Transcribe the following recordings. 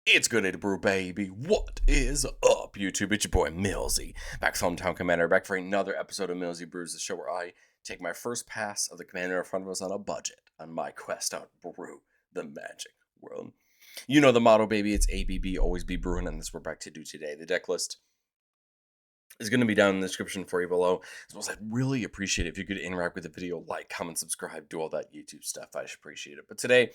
It's good to brew, baby. What is up, YouTube? It's your boy Millsy, back with Hometown Commander, back for another episode of Millsy Brews, the show where I take my first pass of the commander in front of us on a budget on my quest out to brew the magic world. You know the motto, baby. It's ABB, always be brewing, and that's what we're back to do today. The deck list is going to be down in the description for you below. As well as I'd really appreciate it if you could interact with the video, like, comment, subscribe, do all that YouTube stuff. I should appreciate it. But today,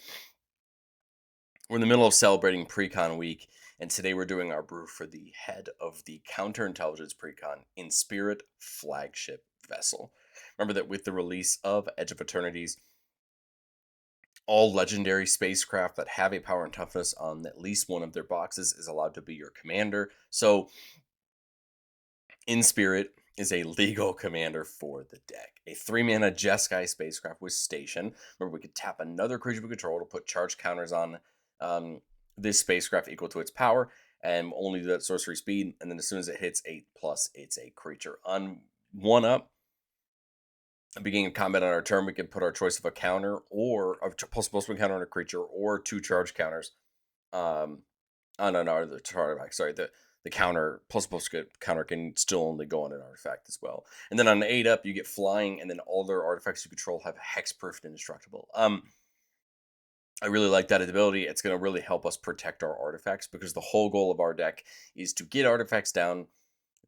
we're in the middle of celebrating Precon week, and today we're doing our brew for the head of the counterintelligence precon Inspirit flagship vessel. Remember that with the release of Edge of Eternities, all legendary spacecraft that have a power and toughness on at least one of their boxes is allowed to be your commander. So Inspirit is a legal commander for the deck. A 3-mana Jeskai spacecraft with station. Remember, we could tap another creature we control to put charge counters on this spacecraft equal to its power, and only do that sorcery speed. And then as soon as it hits 8+, it's a creature. On 1-up, beginning of combat on our turn, we can put our choice of a counter or a possible counter on a creature or 2 charge counters on another artifact. Sorry, the counter plus counter can still only go on an artifact as well. And then on 8-up, you get flying, and then all their artifacts you control have hexproof and indestructible. I really like that ability. It's going to really help us protect our artifacts, because the whole goal of our deck is to get artifacts down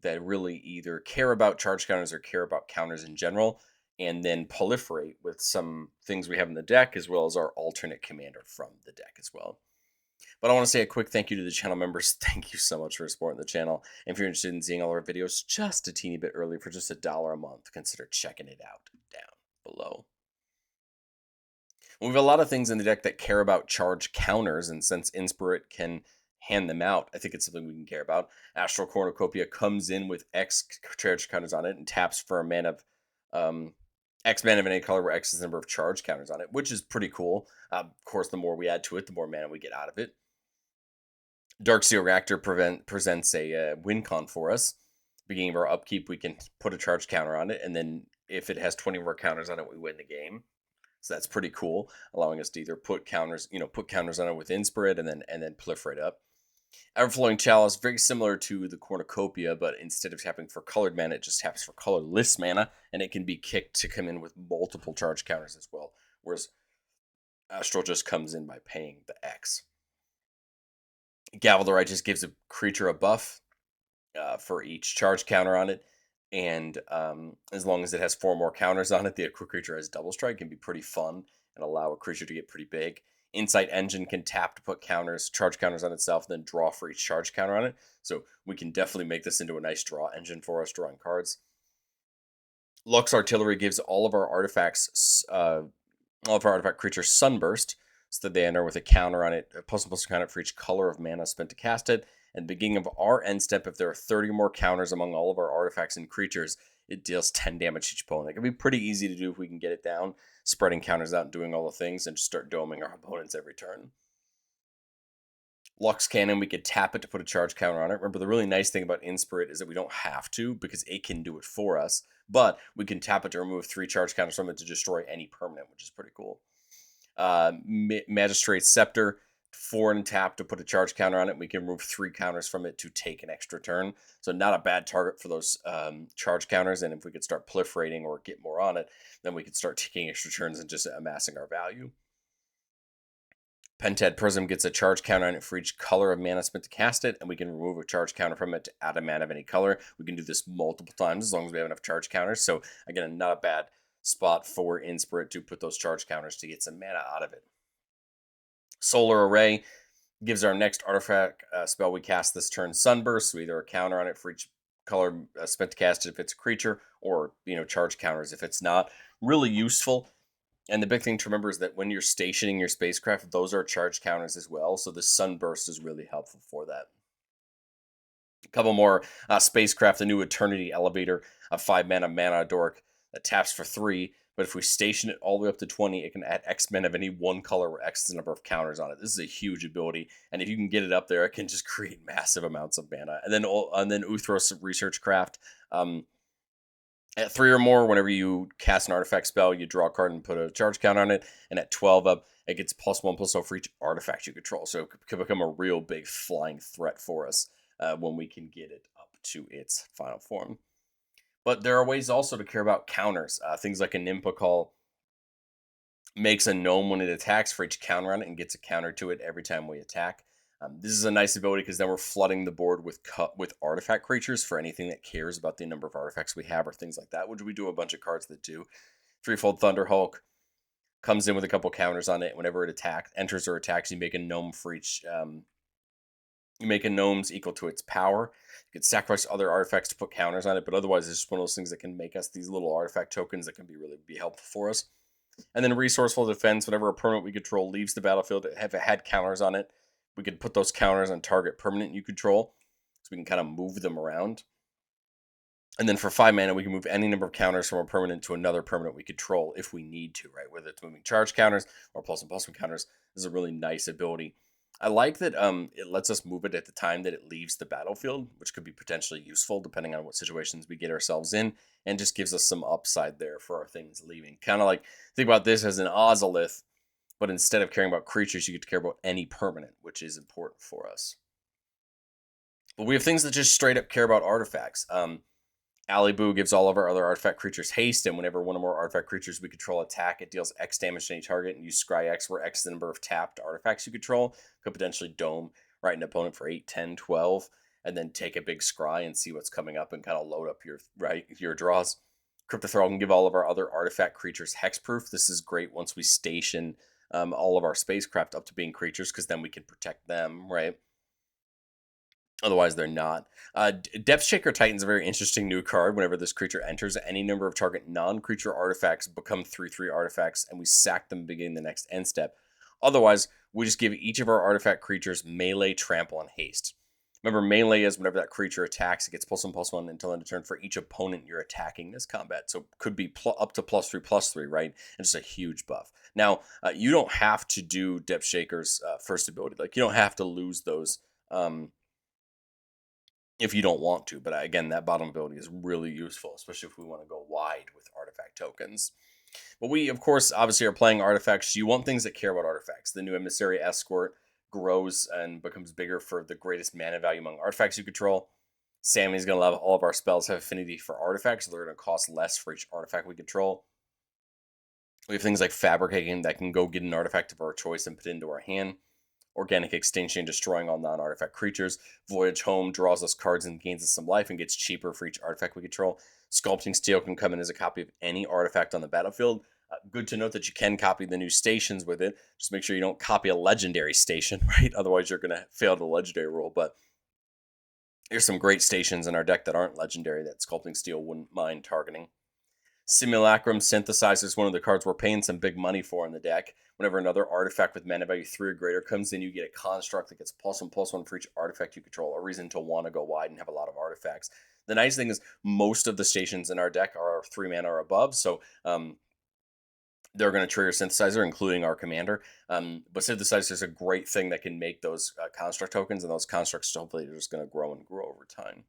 that really either care about charge counters or care about counters in general, and then proliferate with some things we have in the deck, as well as our alternate commander from the deck as well. But I want to say a quick thank you to the channel members. Thank you so much for supporting the channel. And if you're interested in seeing all our videos just a teeny bit early for just $1 a month, consider checking it out down below. We have a lot of things in the deck that care about charge counters, and since Inspirit can hand them out, I think it's something we can care about. Astral Cornucopia comes in with X charge counters on it and taps for a mana of X mana of any color, where X is the number of charge counters on it, which is pretty cool. Of course, the more we add to it, the more mana we get out of it. Darksteel Reactor presents a win con for us. Beginning of our upkeep, we can put a charge counter on it, and then if it has 20 more counters on it, we win the game. So that's pretty cool, allowing us to either put counters on it with Inspirit and then proliferate up. Everflowing Chalice, very similar to the Cornucopia, but instead of tapping for colored mana, it just taps for colorless mana, and it can be kicked to come in with multiple charge counters as well. Whereas Astral just comes in by paying the X. Gavel the Righteous gives a creature a buff for each charge counter on it. And as long as it has 4 more counters on it, the creature has double strike. Can be pretty fun and allow a creature to get pretty big. Insight Engine can tap to put charge counters on itself, then draw for each charge counter on it. So we can definitely make this into a nice draw engine for us, drawing cards. Lux Artillery gives all of our artifacts, all of our artifact creatures Sunburst, so that they enter with a counter on it, a plus counter for each color of mana spent to cast it. And beginning of our end step, if there are 30 more counters among all of our artifacts and creatures, it deals 10 damage to each opponent. It can be pretty easy to do if we can get it down, spreading counters out and doing all the things, and just start doming our opponents every turn. Lux Cannon, we could tap it to put a charge counter on it. Remember, the really nice thing about Inspirit is that we don't have to, because it can do it for us, but we can tap it to remove 3 charge counters from it to destroy any permanent, which is pretty cool. Magistrate's Scepter, 4 and tap to put a charge counter on it. We can remove 3 counters from it to take an extra turn. So not a bad target for those charge counters. And if we could start proliferating or get more on it, then we could start taking extra turns and just amassing our value. Pentad Prism gets a charge counter on it for each color of mana spent to cast it, and we can remove a charge counter from it to add a mana of any color. We can do this multiple times as long as we have enough charge counters. So again, not a bad spot for Inspirit to put those charge counters to get some mana out of it. Solar Array gives our next artifact spell we cast this turn Sunburst, so either a counter on it for each color spent to cast it if it's a creature, or charge counters if it's not. Really useful. And the big thing to remember is that when you're stationing your spacecraft, those are charge counters as well. So the Sunburst is really helpful for that. A couple more spacecraft, the new Eternity Elevator, a 5-mana dork that taps for 3. But if we station it all the way up to 20, it can add X men of any one color where X is the number of counters on it. This is a huge ability, and if you can get it up there, it can just create massive amounts of mana. And then Uthros Research Craft. At 3 or more, whenever you cast an artifact spell, you draw a card and put a charge count on it. And at 12 up, it gets +1/+0 for each artifact you control. So it could become a real big flying threat for us when we can get it up to its final form. But there are ways also to care about counters. Things like a Nimpa Call makes a gnome when it attacks for each counter on it and gets a counter to it every time we attack. This is a nice ability because then we're flooding the board with artifact creatures for anything that cares about the number of artifacts we have or things like that, which we do a bunch of cards that do. Threefold Thunderhulk comes in with a couple counters on it. Whenever it enters or attacks, you make a gnome for each. You make a gnome's equal to its power. You can sacrifice other artifacts to put counters on it, but otherwise, it's just one of those things that can make us these little artifact tokens that can be helpful for us. And then Resourceful Defense, whenever a permanent we control leaves the battlefield, if it had counters on it, we could put those counters on target permanent you control, so we can kind of move them around. And then for 5 mana, we can move any number of counters from a permanent to another permanent we control if we need to, right? Whether it's moving charge counters or +1/+1 counters. This is a really nice ability. I like that it lets us move it at the time that it leaves the battlefield, which could be potentially useful depending on what situations we get ourselves in, and just gives us some upside there for our things leaving. Kind of like, think about this as an Ozolith, but instead of caring about creatures, you get to care about any permanent, which is important for us. But we have things that just straight up care about artifacts. Alibou gives all of our other artifact creatures haste, and whenever one or more artifact creatures we control attack, it deals X damage to any target, and use Scry X, where X is the number of tapped artifacts you control. Could potentially dome right an opponent for 8, 10, 12, and then take a big Scry and see what's coming up and kind of load up your draws. Cryptothrall can give all of our other artifact creatures hexproof. This is great once we station all of our spacecraft up to being creatures, because then we can protect them, right? Otherwise, they're not. Depth Shaker Titan's a very interesting new card. Whenever this creature enters, any number of target non-creature artifacts become 3/3 artifacts, and we sack them beginning the next end step. Otherwise, we just give each of our artifact creatures melee, trample, and haste. Remember, melee is whenever that creature attacks, it gets +1/+1 until end of turn for each opponent you're attacking this combat. So it could be up to +3/+3, right? And just a huge buff. Now, you don't have to do Depth Shaker's first ability. Like, you don't have to lose those if you don't want to. But again, that bottom ability is really useful, especially if we want to go wide with artifact tokens. But we, of course, obviously are playing artifacts. You want things that care about artifacts. The new Emissary Escort grows and becomes bigger for the greatest mana value among artifacts you control. Sammy's going to let all of our spells have affinity for artifacts, so they're going to cost less for each artifact we control. We have things like Fabricating that can go get an artifact of our choice and put it into our hand. Organic Extinction, destroying all non-artifact creatures. Voyage Home draws us cards and gains us some life and gets cheaper for each artifact we control. Sculpting Steel can come in as a copy of any artifact on the battlefield. Good to note that you can copy the new stations with it. Just make sure you don't copy a legendary station, right? Otherwise, you're going to fail the legendary rule. But there's some great stations in our deck that aren't legendary that Sculpting Steel wouldn't mind targeting. Simulacrum Synthesizer is one of the cards we're paying some big money for in the deck. Whenever another artifact with mana value 3 or greater comes in, you get a construct that gets +1/+1 for each artifact you control, a reason to want to go wide and have a lot of artifacts. The nice thing is most of the stations in our deck are 3 mana or above, so they're going to trigger Synthesizer, including our commander. But Synthesizer is a great thing that can make those construct tokens, and those constructs hopefully are just going to grow and grow over time.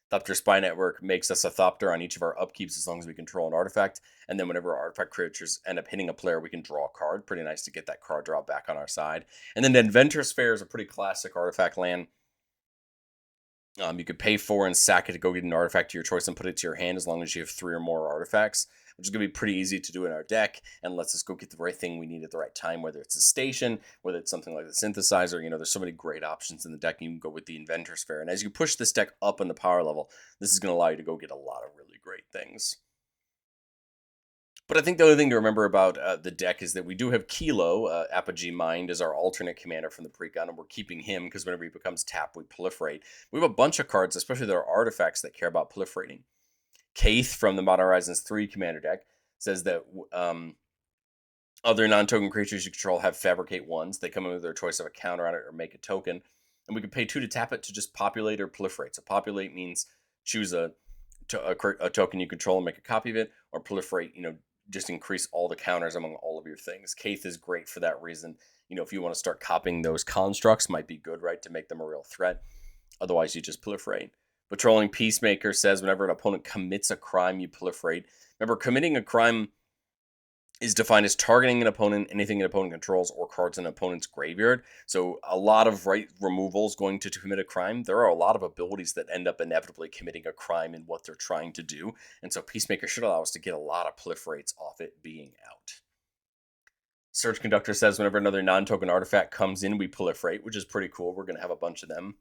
Thopter Spy Network makes us a Thopter on each of our upkeeps as long as we control an artifact. And then whenever our artifact creatures end up hitting a player, we can draw a card. Pretty nice to get that card draw back on our side. And then Adventurous Fair is a pretty classic artifact land. You could pay 4 and sack it to go get an artifact to your choice and put it to your hand as long as you have 3 or more artifacts, which is going to be pretty easy to do in our deck and lets us go get the right thing we need at the right time, whether it's a station, whether it's something like the Synthesizer. You know, there's so many great options in the deck. You can go with the Inventor's Fair. And as you push this deck up in the power level, this is going to allow you to go get a lot of really great things. But I think the other thing to remember about the deck is that we do have Kilo, Apogee Mind, as our alternate commander from the Precon, and we're keeping him because whenever he becomes tapped, we proliferate. We have a bunch of cards, especially that are artifacts, that care about proliferating. Kaith from the Modern Horizons 3 commander deck says that other non-token creatures you control have Fabricate 1s. They come in with their choice of a counter on it or make a token. And we can pay 2 to tap it to just populate or proliferate. So populate means choose a token you control and make a copy of it, or proliferate, just increase all the counters among all of your things. Kaith is great for that reason. If you want to start copying those constructs, might be good, right, to make them a real threat. Otherwise, you just proliferate. Patrolling Peacemaker says whenever an opponent commits a crime, you proliferate. Remember, committing a crime is defined as targeting an opponent, anything an opponent controls, or cards in an opponent's graveyard. So a lot of right removals going to commit a crime. There are a lot of abilities that end up inevitably committing a crime in what they're trying to do. And so Peacemaker should allow us to get a lot of proliferates off it being out. Surge Conductor says whenever another non-token artifact comes in, we proliferate, which is pretty cool. We're going to have a bunch of them.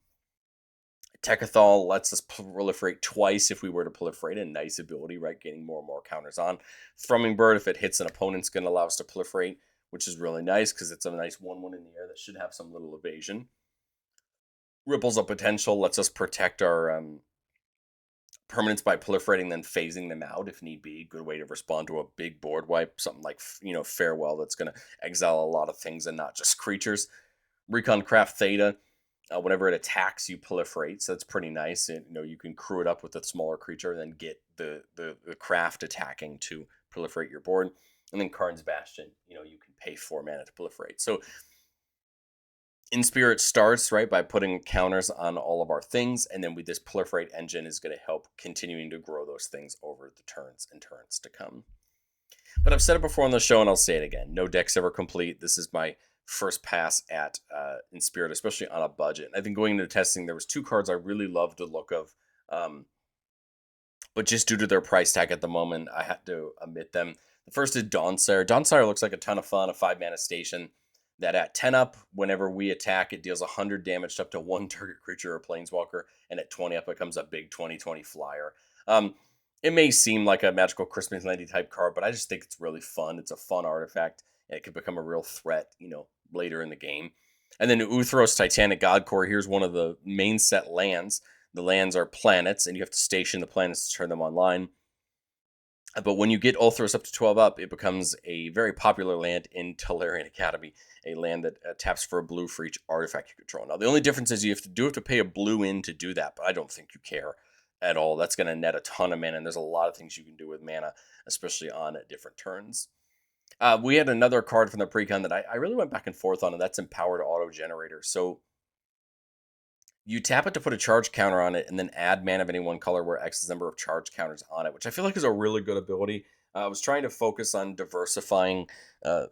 Techathol lets us proliferate twice if we were to proliferate. A nice ability, right? Getting more and more counters on. Thrumming Bird, if it hits an opponent's going to allow us to proliferate, which is really nice because it's a nice 1/1 in the air that should have some little evasion. Ripples of Potential lets us protect our permanents by proliferating, then phasing them out if need be. Good way to respond to a big board wipe, something like Farewell that's going to exile a lot of things and not just creatures. Recon Craft Theta. Whenever it attacks, you proliferate, so that's pretty nice. And, you can crew it up with a smaller creature, and then get the craft attacking to proliferate your board. And then Karn's Bastion, you can pay 4 mana to proliferate. So Inspirit starts right by putting counters on all of our things, and then with this proliferate engine is going to help continuing to grow those things over the turns and turns to come. But I've said it before on the show, and I'll say it again. No deck's ever complete. This is my first pass at Inspirit, especially on a budget. I think going into testing, there was 2 cards I really loved the look of, but just due to their price tag at the moment, I had to omit them. The first is Dawnsire. Dawnsire looks like a ton of fun, a 5-mana station that at 10 up, whenever we attack, it deals 100 damage to up to 1 target creature or planeswalker, and at 20 up, it becomes a big 20/20 flyer. It may seem like a Magical Christmas Landy type card, but I just think it's really fun. It's a fun artifact, and it could become a real threat, later in the game. And then Uthros Titanic Godcore, here's one of the main set lands. The lands are planets, and you have to station the planets to turn them online. But when you get Uthros up to 12 up, it becomes a very popular land in Tolarian Academy, a land that taps for a blue for each artifact you control. Now, the only difference is you have to pay a blue in to do that, but I don't think you care at all. That's going to net a ton of mana, and there's a lot of things you can do with mana, especially on different turns. We had another card from the precon that I really went back and forth on, and that's Empowered Auto Generator. So you tap it to put a charge counter on it, and then add mana of any one color where X is the number of charge counters on it, which I feel like is a really good ability. I was trying to focus on diversifying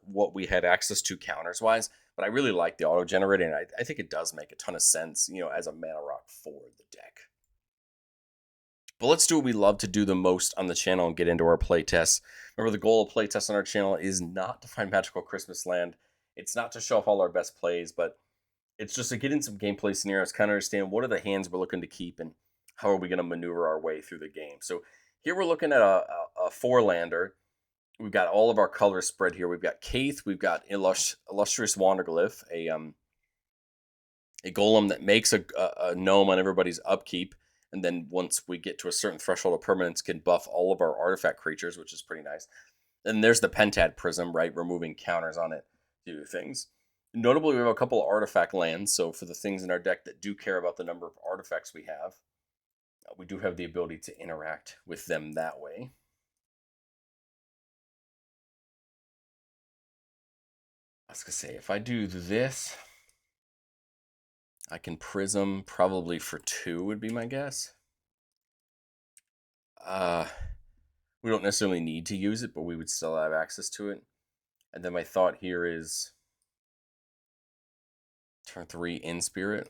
what we had access to counters-wise, but I really like the auto generator, and I think it does make a ton of sense, as a mana rock for the deck. But let's do what we love to do the most on the channel and get into our playtests. Remember, the goal of playtests on our channel is not to find Magical Christmas Land. It's not to show off all our best plays, but it's just to get in some gameplay scenarios, kind of understand what are the hands we're looking to keep and how are we going to maneuver our way through the game. So here we're looking at a 4-lander. We've got all of our colors spread here. We've got Kaith, we've got Illustrious Wanderglyph, a golem that makes a gnome on everybody's upkeep. And then once we get to a certain threshold of permanence, can buff all of our artifact creatures, which is pretty nice. And there's the Pentad Prism, right? Removing counters on it to do things. Notably, we have a couple of artifact lands. So for the things in our deck that do care about the number of artifacts we have, we do have the ability to interact with them that way. I was going to say, if I do this, I can Prism probably for 2 would be my guess. We don't necessarily need to use it, but we would still have access to it. And then my thought here is turn 3 Inspirit.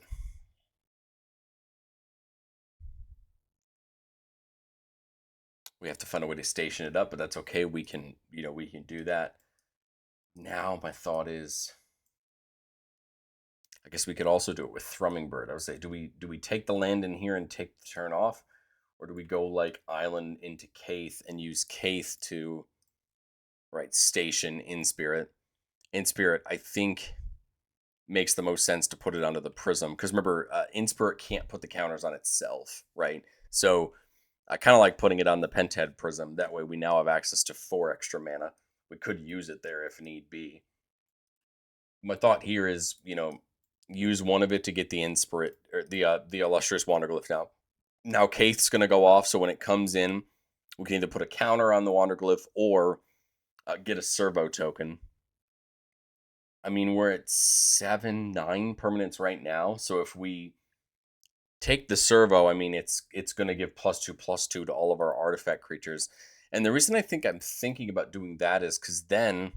We have to find a way to station it up, but that's okay. We can do that. Now my thought is, I guess we could also do it with Thrumming Bird. I would say, do we take the land in here and take the turn off? Or do we go like Island into Kaith and use Kaith to, right, station Inspirit? Inspirit, I think, makes the most sense to put it onto the Prism. Because remember, Inspirit can't put the counters on itself, right? So I kind of like putting it on the Pentad Prism. That way we now have access to 4 extra mana. We could use it there if need be. My thought here is, use one of it to get the Inspirit, or the Illustrious Wanderglyph now. Now Kaith's going to go off, so when it comes in, we can either put a counter on the Wanderglyph or get a servo token. I mean, we're at 7-9 permanents right now, so if we take the servo, I mean, it's going to give +2/+2 to all of our artifact creatures. And the reason I think I'm thinking about doing that is because then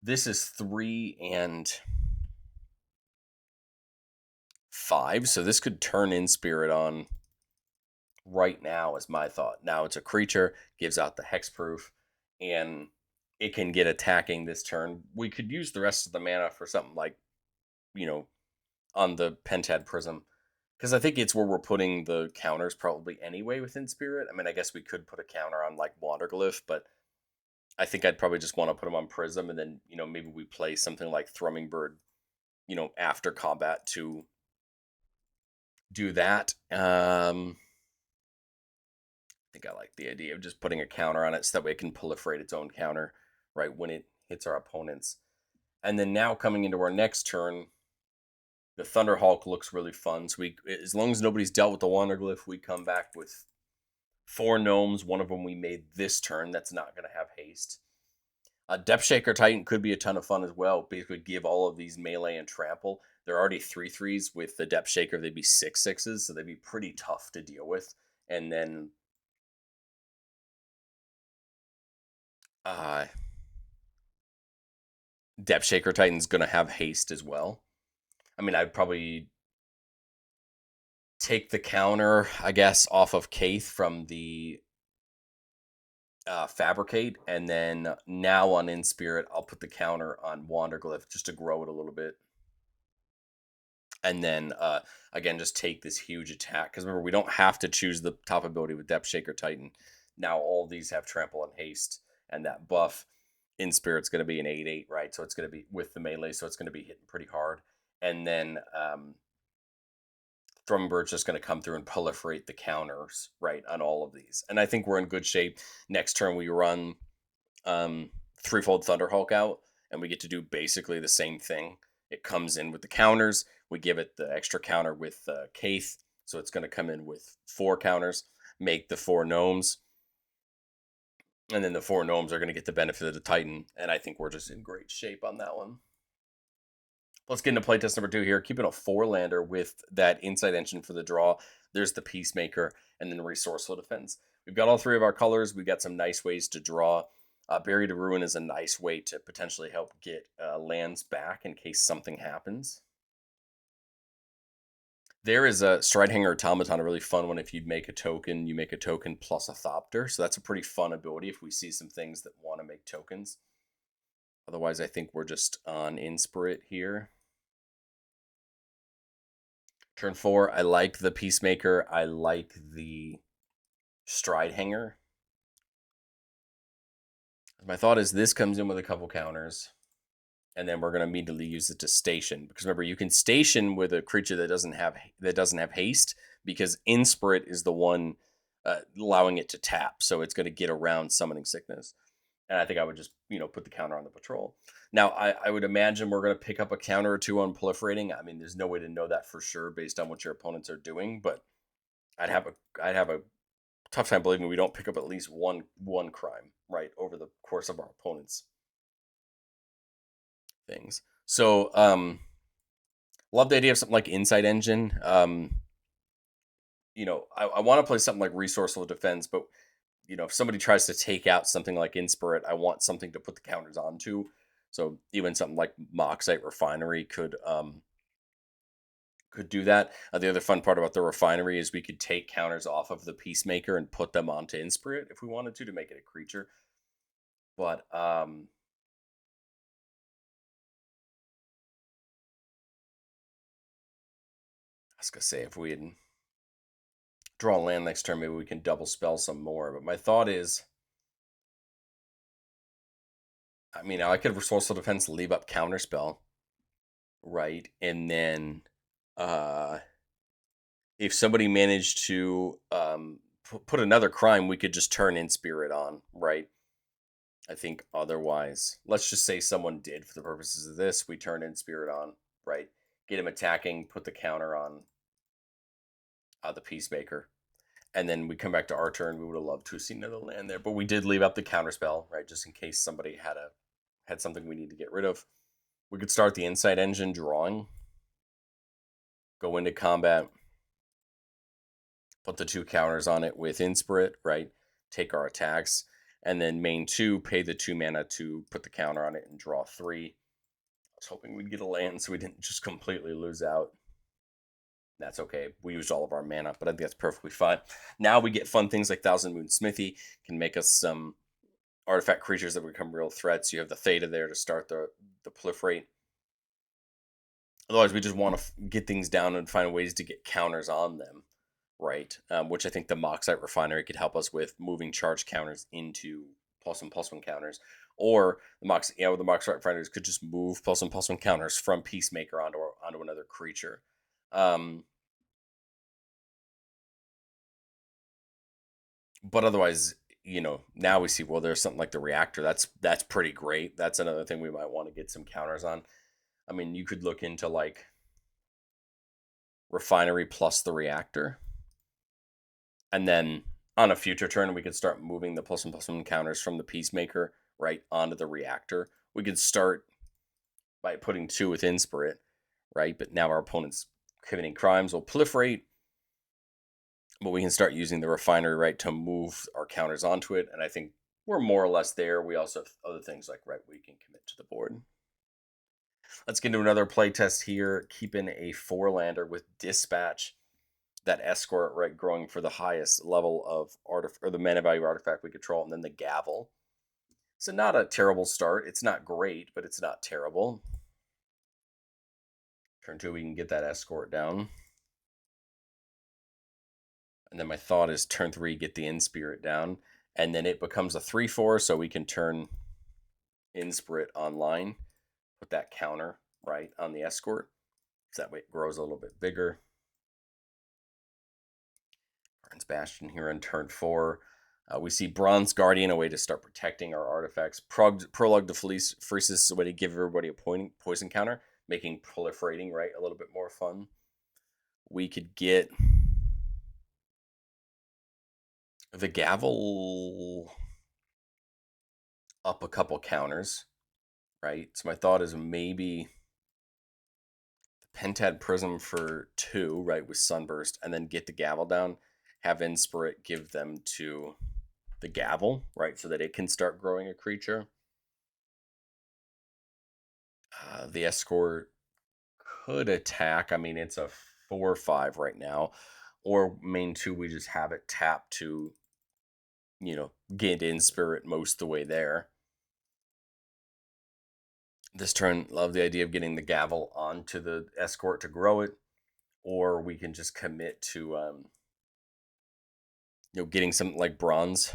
this is 3 and 5, so this could turn Inspirit on right now, is my thought. Now it's a creature, gives out the hexproof, and it can get attacking this turn. We could use the rest of the mana for something like, you know, on the Pentad Prism, because I think it's where we're putting the counters probably anyway with Inspirit. I mean, I guess we could put a counter on like Wanderglyph, but I think I'd probably just want to put them on Prism, and then, maybe we play something like Thrumming Bird, after combat to do that. I think I like the idea of just putting a counter on it so that way it can proliferate its own counter right when it hits our opponents. And then now coming into our next turn, the Thunderhawk looks really fun. So as long as nobody's dealt with the Wanderglyph, we come back with 4 gnomes. One of them we made this turn. That's not going to have haste. Depth Shaker Titan could be a ton of fun as well. Basically, give all of these melee and trample. They're already 3/3s with the Depth Shaker. They'd be 6/6s, so they'd be pretty tough to deal with. And then Depth Shaker Titan's going to have haste as well. I mean, I'd probably take the counter, I guess, off of Kaith from the Fabricate, and then now on Inspirit, I'll put the counter on Wanderglyph just to grow it a little bit. And then, again, just take this huge attack. Because remember, we don't have to choose the top ability with Depth Shaker Titan. Now all these have Trample and Haste, and that buff. Inspirit's going to be an 8/8, right? So it's going to be with the melee, so it's going to be hitting pretty hard. And then Thrummbird's just going to come through and proliferate the counters, right, on all of these. And I think we're in good shape. Next turn, we run Threefold Thunderhawk out, and we get to do basically the same thing. It comes in with the counters. We give it the extra counter with Kaith, so it's going to come in with 4 counters, make the 4 gnomes. And then the 4 gnomes are going to get the benefit of the Titan, and I think we're just in great shape on that one. Let's get into playtest number 2 here. Keeping a 4-lander with that Insight Engine for the draw. There's the Peacemaker, and then Resourceful Defense. We've got all 3 of our colors. We've got some nice ways to draw. Bury to Ruin is a nice way to potentially help get lands back in case something happens. There is a Stridehanger Automaton, a really fun one. If you'd make a token, you make a token plus a Thopter. So that's a pretty fun ability if we see some things that want to make tokens. Otherwise, I think we're just on Inspirit here. Turn 4, I like the Peacemaker. I like the Stridehanger. My thought is this comes in with a couple counters, and then we're going to immediately use it to station. Because remember, you can station with a creature that doesn't have haste, because Inspirit is the one allowing it to tap, so it's going to get around Summoning Sickness. And I think I would just put the counter on the patrol. Now I would imagine we're going to pick up a counter or 2 on proliferating. I mean, there's no way to know that for sure based on what your opponents are doing, but I'd have a tough time believing we don't pick up at least one crime right over the course of our opponents' things. So love the idea of something like Insight Engine. I want to play something like Resourceful Defense, but if somebody tries to take out something like Inspirit, I want something to put the counters onto. So even something like Moxite Refinery could do that. The other fun part about the Refinery is we could take counters off of the Peacemaker and put them onto Inspirit if we wanted to make it a creature. But I was gonna say, if we had draw a land next turn, maybe we can double spell some more. But my thought is, I mean, I could Resourceful Defense, leave up Counterspell, right? And then if somebody managed to put another crime, we could just turn Inspirit on, right? I think otherwise, let's just say someone did for the purposes of this, we turn Inspirit on, right? Get him attacking, put the counter on the Peacemaker. And then we come back to our turn. We would have loved to have seen another land there, but we did leave up the Counterspell, right? Just in case somebody had something we need to get rid of. We could start the Insight Engine drawing, go into combat, put the 2 counters on it with Inspirit, right? Take our attacks. And then main 2, pay the 2 mana to put the counter on it and draw 3. I was hoping we'd get a land so we didn't just completely lose out. That's okay. We used all of our mana, but I think that's perfectly fine. Now we get fun things like Thousand Moon Smithy, can make us some artifact creatures that become real threats. You have the Theta there to start the Proliferate. Otherwise, we just want to get things down and find ways to get counters on them, right? Which I think the Moxite Refinery could help us with, moving charge counters into +1/+1 counters. Or the Moxite Refineries could just move +1/+1 counters from Peacemaker onto another creature. But otherwise, now we see, well, there's something like the Reactor. That's pretty great. That's another thing we might want to get some counters on. I mean, you could look into like Refinery plus the Reactor. And then on a future turn, we could start moving the +1/+1 counters from the Peacemaker right onto the Reactor. We could start by putting 2 with Inspirit, right? But now our opponent's committing crimes will proliferate. But we can start using the Refinery, right, to move our counters onto it. And I think we're more or less there. We also have other things like, right, we can commit to the board. Let's get into another playtest here. Keeping a 4-lander with Dispatch. That Escort, right, growing for the highest level of the mana value artifact we control, and then the Gavel. So not a terrible start. It's not great, but it's not terrible. Turn 2, we can get that Escort down. And then my thought is turn 3, get the Inspirit down. And then it becomes a 3/4, so we can turn Inspirit online. Put that counter, right, on the Escort. So that way it grows a little bit bigger. Burns Bastion here on turn 4. We see Bronze Guardian, a way to start protecting our artifacts. Prologue to Freesis is a way to give everybody a poison counter, making proliferating, right, a little bit more fun. We could get the Gavel up a couple counters, right? So my thought is maybe the Pentad Prism for 2, right, with Sunburst, and then get the Gavel down. Have Inspirit give them to the Gavel, right, so that it can start growing a creature. The Escort could attack. I mean, it's a 4/5 right now. Or main 2, we just have it tapped to, get Inspirit most of the way there. This turn, love the idea of getting the Gavel onto the Escort to grow it. Or we can just commit to, getting something like Bronze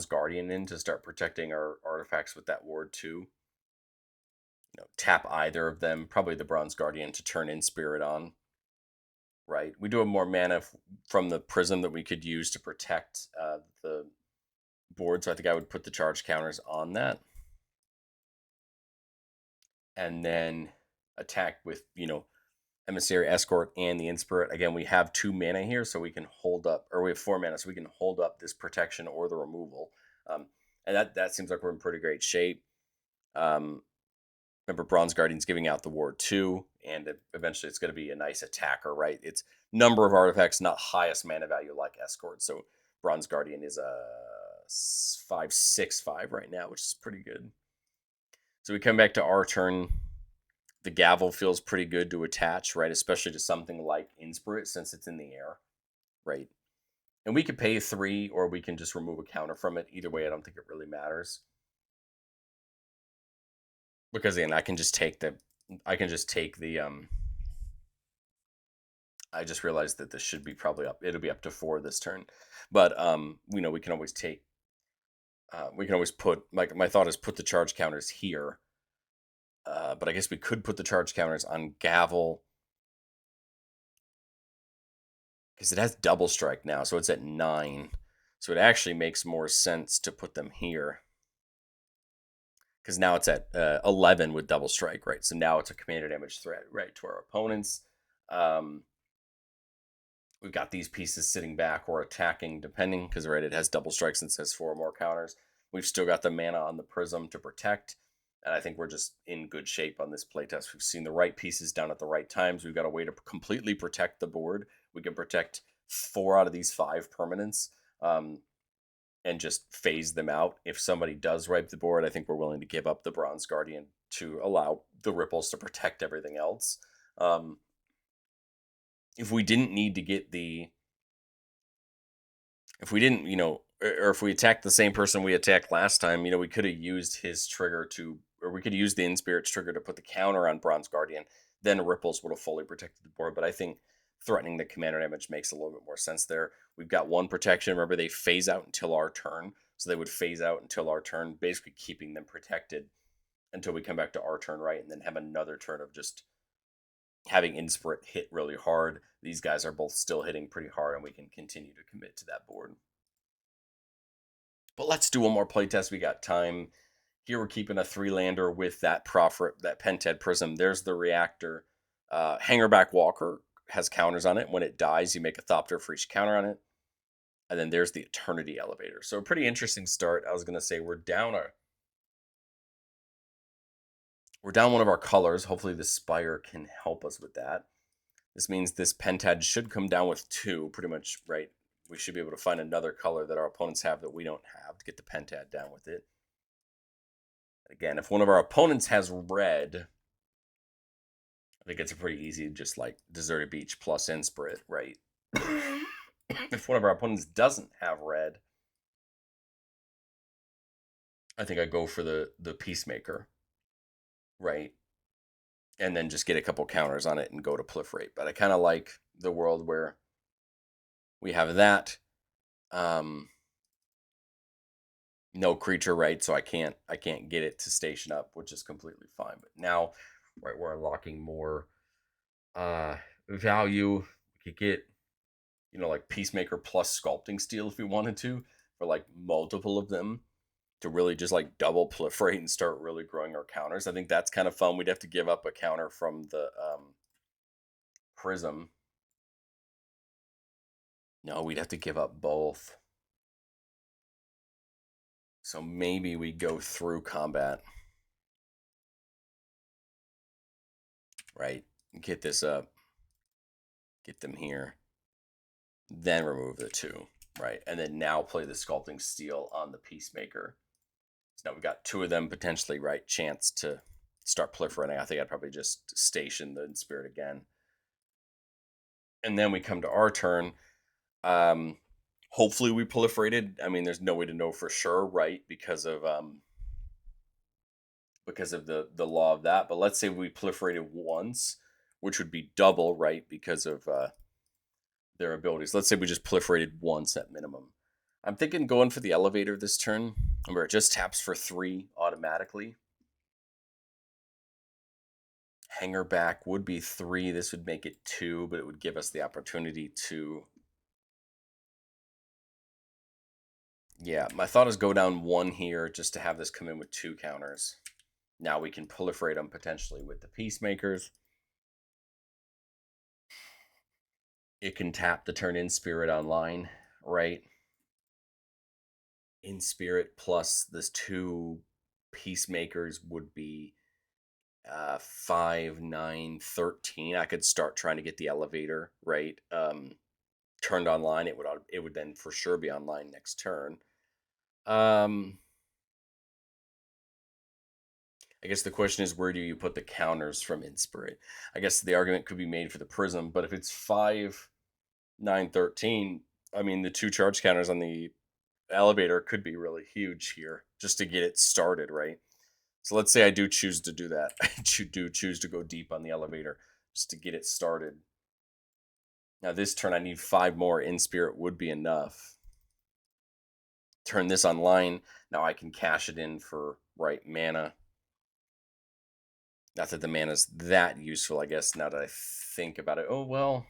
Guardian in to start protecting our artifacts with that ward too. Tap either of them, probably the Bronze Guardian to turn Inspirit on. Right, we do have more mana from the Prism that we could use to protect the board, so I think I would put the charge counters on that. And then attack with, Emissary, Escort, and the Inspirit. Again, we have 2 mana here, so we can hold up, or we have 4 mana, so we can hold up this protection or the removal. And that seems like we're in pretty great shape. Remember, Bronze Guardian's giving out the ward too, and eventually it's going to be a nice attacker, right? It's number of artifacts, not highest mana value like Escort. So Bronze Guardian is a 5/6/5 right now, which is pretty good. So we come back to our turn. The Gavel feels pretty good to attach, right? Especially to something like Inspirit, since it's in the air, right? And we could pay 3, or we can just remove a counter from it. Either way, I don't think it really matters. Because again, I can just take the I just realized that this should be probably up. It'll be up to 4 this turn. But we can always take we can always put, like, my thought is put the charge counters here. But I guess we could put the charge counters on Gavel, because it has double strike now, so it's at 9. So it actually makes more sense to put them here, because now it's at 11 with double strike, right? So now it's a commander damage threat, right, to our opponents. We've got these pieces sitting back or attacking, depending, because, right, it has double strike since it has 4 more counters. We've still got the mana on the Prism to protect, and I think we're just in good shape on this playtest. We've seen the right pieces down at the right times. We've got a way to completely protect the board. We can protect 4 out of these 5 permanents. and just phase them out. If somebody does wipe the board, I think we're willing to give up the Bronze Guardian to allow the ripples to protect everything else. If we didn't need to get the, if we didn't, or if we attacked the same person we attacked last time, we could have used his trigger to, or we could use the Inspirit's trigger to put the counter on Bronze Guardian. Then ripples would have fully protected the board. But I think threatening the commander damage makes a little bit more sense there. We've got one protection. Remember, they phase out until our turn. So they would phase out until our turn, basically keeping them protected until we come back to our turn, right? And then have another turn of just having Inspirit hit really hard. These guys are both still hitting pretty hard, and we can continue to commit to that board. But let's do one more playtest. We got time. Here we're keeping a 3-lander with that that Pentad Prism. There's the reactor. Hangerback Walker has counters on it. When it dies, you make a Thopter for each counter on it. And then there's the Eternity Elevator. So a pretty interesting start. I was going to say we're down one of our colors. Hopefully the Spire can help us with that. This means this Pentad should come down with 2, pretty much, right? We should be able to find another color that our opponents have that we don't have to get the Pentad down with it. Again, if one of our opponents has red, I think it's a pretty easy, just like Deserted Beach plus Inspirit, right? If one of our opponents doesn't have red, I think I go for the Peacemaker, right? And then just get a couple counters on it and go to Proliferate. But I kind of like the world where we have that. No creature, right? So I can't get it to station up, which is completely fine. But now, right, we're unlocking more value. We could get, like Peacemaker plus Sculpting Steel if we wanted to, for like multiple of them, to really just like double Proliferate and start really growing our counters. I think that's kind of fun. We'd have to give up a counter from the Prism. No, we'd have to give up both. So maybe we go through combat. Right? Get this up. Get them here. Then remove the 2. Right? And then now play the Sculpting Steel on the Peacemaker. So now we've got 2 of them potentially, right? Chance to start proliferating. I think I'd probably just station the Inspirit again. And then we come to our turn. Hopefully we proliferated. I mean, there's no way to know for sure, right? Because of the law of that. But let's say we proliferated once, which would be double, right? Because of their abilities. Let's say we just proliferated once at minimum. I'm thinking going for the Elevator this turn, where it just taps for 3 automatically. Hangerback would be 3. This would make it 2, but it would give us the opportunity to... Yeah, my thought is go down 1 here just to have this come in with 2 counters. Now we can proliferate them potentially with the Peacemakers. It can tap to turn Inspirit online, right? Inspirit plus this 2 Peacemakers would be 5, 9, 13. I could start trying to get the Elevator, right? Turned online. It would then for sure be online next turn. I guess the question is, where do you put the counters from Inspirit? I guess the argument could be made for the Prism, but if it's 5, 9, 13, I mean, the 2 charge counters on the Elevator could be really huge here just to get it started, right? So let's say I do choose to do that. I do choose to go deep on the Elevator just to get it started. Now this turn I need 5 more. Inspirit would be enough. Turn this online. Now I can cash it in for right mana. Not that the mana's that useful, I guess, now that I think about it. Oh, well.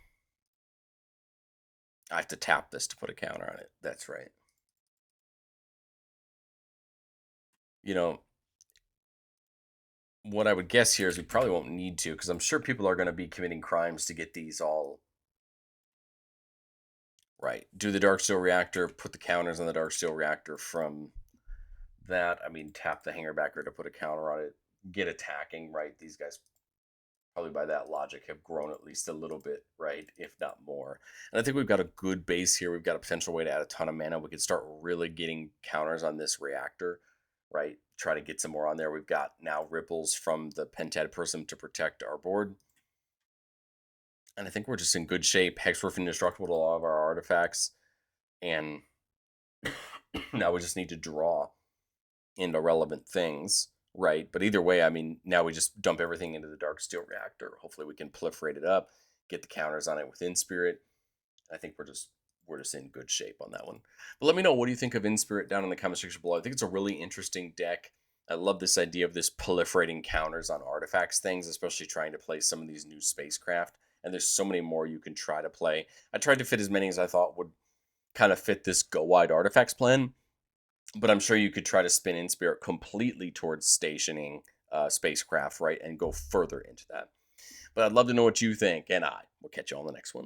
I have to tap this to put a counter on it. That's right. What I would guess here is we probably won't need to, because I'm sure people are going to be committing crimes to get these all right. Do the Darksteel Reactor, put the counters on the Darksteel Reactor from that. I mean, tap the Hangerbacker to put a counter on it. Get attacking, right? These guys probably by that logic, have grown at least a little bit, right? If not more. And I think we've got a good base here. We've got a potential way to add a ton of mana. We could start really getting counters on this reactor, right? Try to get some more on there. We've got now ripples from the Pentad Prism to protect our board. And I think we're just in good shape. Hexproof indestructible to all of our artifacts. And now we just need to draw into relevant things, right? But either way, I mean, now we just dump everything into the Darksteel reactor. Hopefully we can proliferate it up, get the counters on it with Inspirit. I think we're just in good shape on that one. But let me know, what do you think of Inspirit down in the comment section below. I think it's a really interesting deck. I love this idea of this proliferating counters on artifacts things, especially trying to play some of these new spacecraft. And there's so many more you can try to play. I tried to fit as many as I thought would kind of fit this go wide artifacts plan, but I'm sure you could try to spin Inspirit completely towards stationing spacecraft, right, and go further into that. But I'd love to know what you think, and I will catch you on the next one.